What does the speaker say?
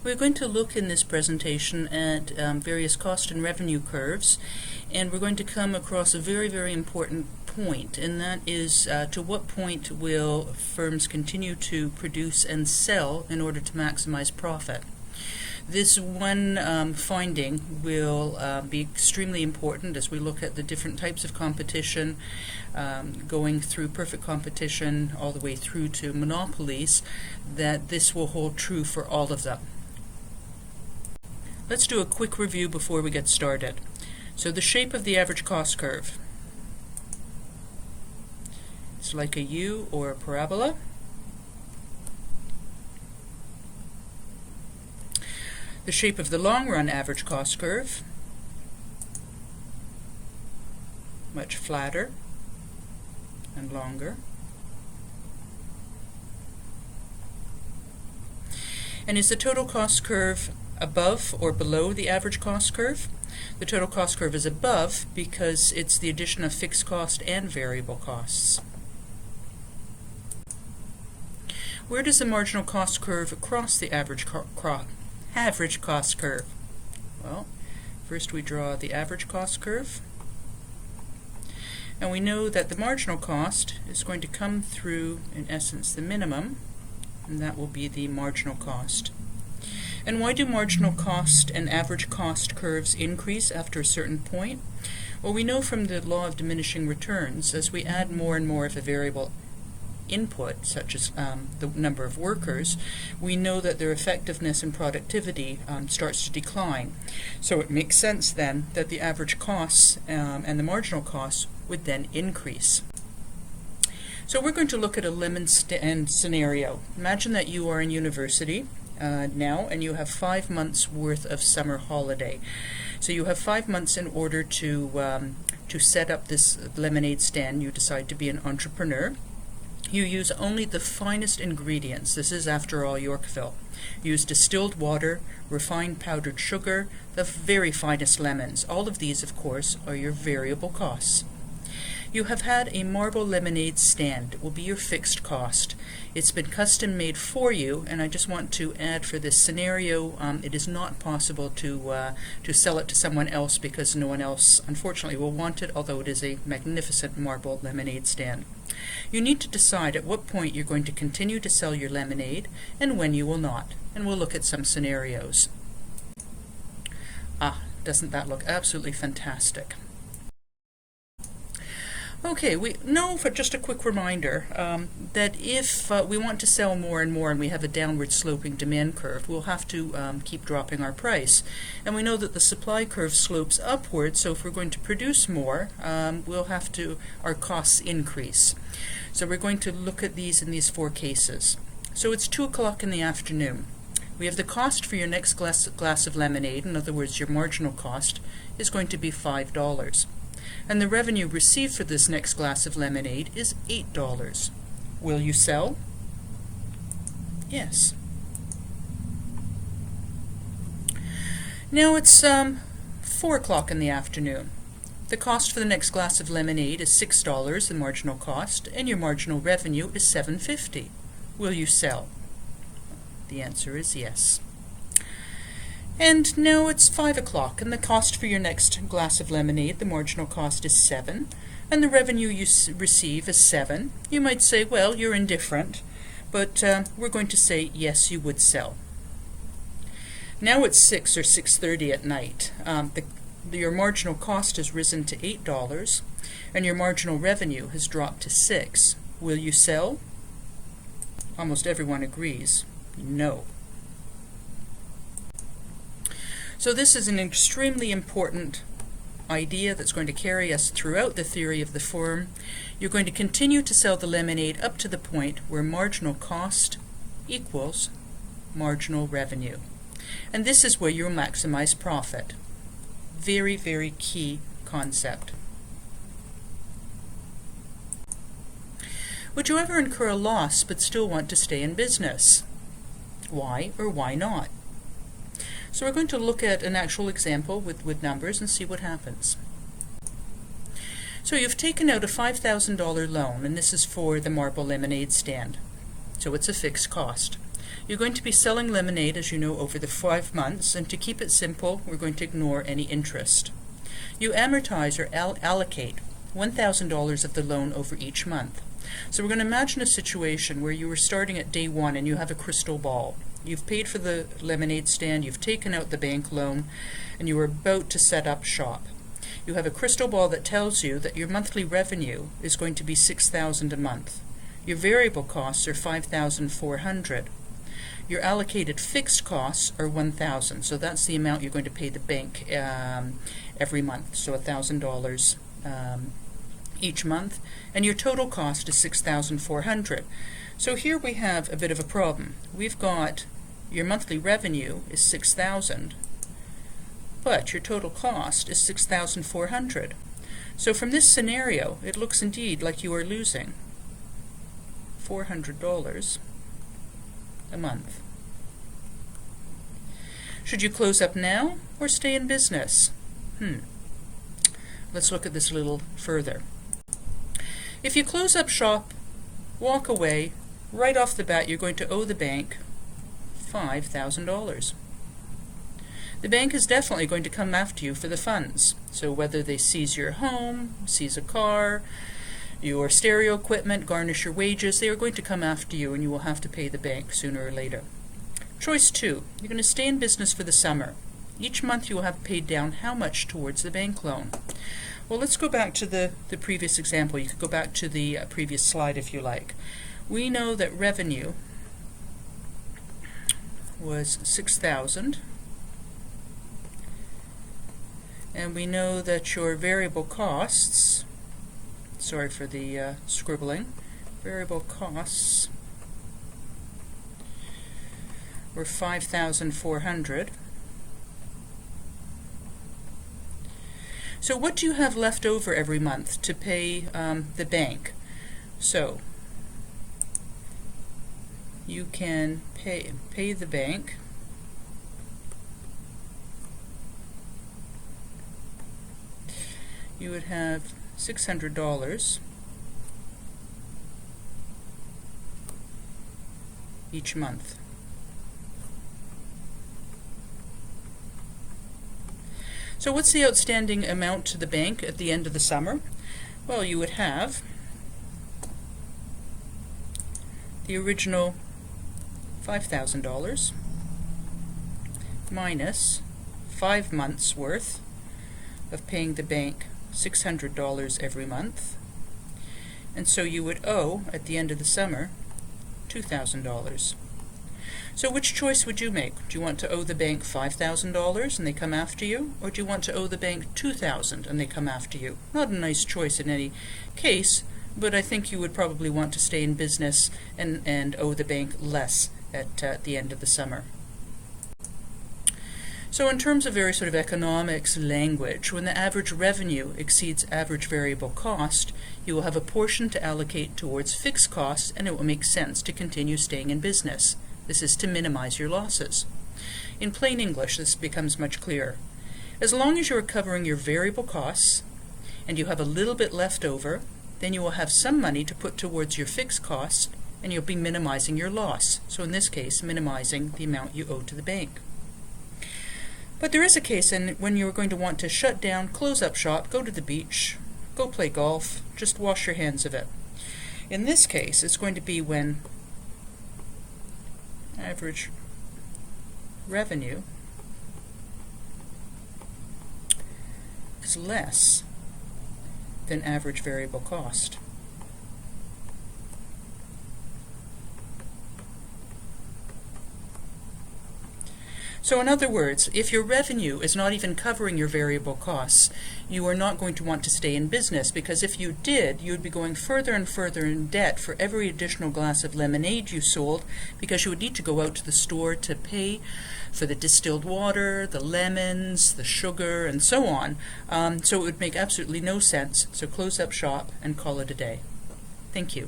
We're going to look in this presentation at various cost and revenue curves, and we're going to come across a very important point, and that is to what point will firms continue to produce and sell in order to maximize profit. This one finding will be extremely important as we look at the different types of competition, going through perfect competition all the way through to monopolies, that this will hold true for all of them. Let's do a quick review before we get started. So the shape of the average cost curve. It's like a U or a parabola. The shape of the long-run average cost curve, much flatter and longer. And is the total cost curve above or below the average cost curve? The total cost curve is above because it's the addition of fixed cost and variable costs. Where does the marginal cost curve cross the average cost curve? Well, first we draw the average cost curve, and we know that the marginal cost is going to come through, in essence, the minimum, and that will be the marginal cost. And why do marginal cost and average cost curves increase after a certain point? Well, we know from the law of diminishing returns, as we add more and more of a variable input, such as the number of workers, we know that their effectiveness and productivity starts to decline. So it makes sense then that the average costs and the marginal costs would then increase. So we're going to look at a lemon stand scenario. Imagine that you are in university now, and you have 5 months worth of summer holiday. So you have 5 months in order to set up this lemonade stand. You decide to be an entrepreneur. You use only the finest ingredients. This is, after all, Yorkville. Use distilled water, refined powdered sugar, the very finest lemons. All of these, of course, are your variable costs. You have had a marble lemonade stand. It will be your fixed cost. It's been custom made for you, and I just want to add, for this scenario, it is not possible to sell it to someone else because no one else, unfortunately, will want it, although it is a magnificent marble lemonade stand. You need to decide at what point you're going to continue to sell your lemonade and when you will not, and we'll look at some scenarios. Doesn't that look absolutely fantastic? Okay, we know, for just a quick reminder, that if we want to sell more and more and we have a downward sloping demand curve, we'll have to keep dropping our price. And we know that the supply curve slopes upward, so if we're going to produce more, we'll have to, our costs increase. So we're going to look at these in these 4 cases. So it's 2 o'clock in the afternoon. We have the cost for your next glass of lemonade, in other words, your marginal cost, is going to be $5. And the revenue received for this next glass of lemonade is $8. Will you sell? Yes. Now it's 4 o'clock in the afternoon. The cost for the next glass of lemonade is $6, the marginal cost, and your marginal revenue is $7.50. Will you sell? The answer is yes. And now it's 5 o'clock, and the cost for your next glass of lemonade, the marginal cost is $7, and the revenue you receive is $7. You might say, well, you're indifferent, but we're going to say, yes, you would sell. Now it's 6 or 6:30 at night. Your marginal cost has risen to $8, and your marginal revenue has dropped to $6. Will you sell? Almost everyone agrees, no. So this is an extremely important idea that's going to carry us throughout the theory of the firm. You're going to continue to sell the lemonade up to the point where marginal cost equals marginal revenue. And this is where you'll maximize profit. Very key concept. Would you ever incur a loss but still want to stay in business? Why or why not? So we're going to look at an actual example with numbers and see what happens. So you've taken out a $5,000 loan, and this is for the marble lemonade stand. So it's a fixed cost. You're going to be selling lemonade, as you know, over the 5 months, and to keep it simple, we're going to ignore any interest. You amortize or allocate $1,000 of the loan over each month. So we're going to imagine a situation where you were starting at day 1 and you have a crystal ball. You've paid for the lemonade stand, you've taken out the bank loan, and you are about to set up shop. You have a crystal ball that tells you that your monthly revenue is going to be $6,000 a month. Your variable costs are $5,400. Your allocated fixed costs are $1,000. So that's the amount you're going to pay the bank every month. So $1,000 each month. And your total cost is $6,400. So here we have a bit of a problem. We've got your monthly revenue is $6,000, but your total cost is $6,400. So from this scenario, it looks indeed like you are losing $400 a month. Should you close up now or stay in business? Let's look at this a little further. If you close up shop, walk away, right off the bat you're going to owe the bank $5,000. The bank is definitely going to come after you for the funds. So whether they seize your home, seize a car, your stereo equipment, garnish your wages, they are going to come after you and you will have to pay the bank sooner or later. Choice 2, you're going to stay in business for the summer. Each month you will have paid down how much towards the bank loan? Well, let's go back to the previous example. You could go back to the previous slide if you like. We know that revenue was $6,000, and we know that your variable costs, sorry for the scribbling, variable costs were $5,400. So what do you have left over every month to pay the bank? So you can pay the bank you would have $600 each month. So what's the outstanding amount to the bank at the end of the summer? Well, you would have the original $5,000 minus 5 months worth of paying the bank $600 every month, and so you would owe at the end of the summer $2,000. So which choice would you make? Do you want to owe the bank $5,000 and they come after you, or do you want to owe the bank $2,000 and they come after you? Not a nice choice in any case, but I think you would probably want to stay in business and owe the bank less at the end of the summer. So in terms of very sort of economics language, when the average revenue exceeds average variable cost, you will have a portion to allocate towards fixed costs, and it will make sense to continue staying in business. This is to minimize your losses. In plain English, this becomes much clearer. As long as you are covering your variable costs and you have a little bit left over, then you will have some money to put towards your fixed costs, and you'll be minimizing your loss. So in this case, minimizing the amount you owe to the bank. But there is a case when you're going to want to shut down, close up shop, go to the beach, go play golf, just wash your hands of it. In this case, it's going to be when average revenue is less than average variable cost. So in other words, if your revenue is not even covering your variable costs, you are not going to want to stay in business, because if you did, you would be going further and further in debt for every additional glass of lemonade you sold, because you would need to go out to the store to pay for the distilled water, the lemons, the sugar, and so on. So it would make absolutely no sense. So close up shop and call it a day. Thank you.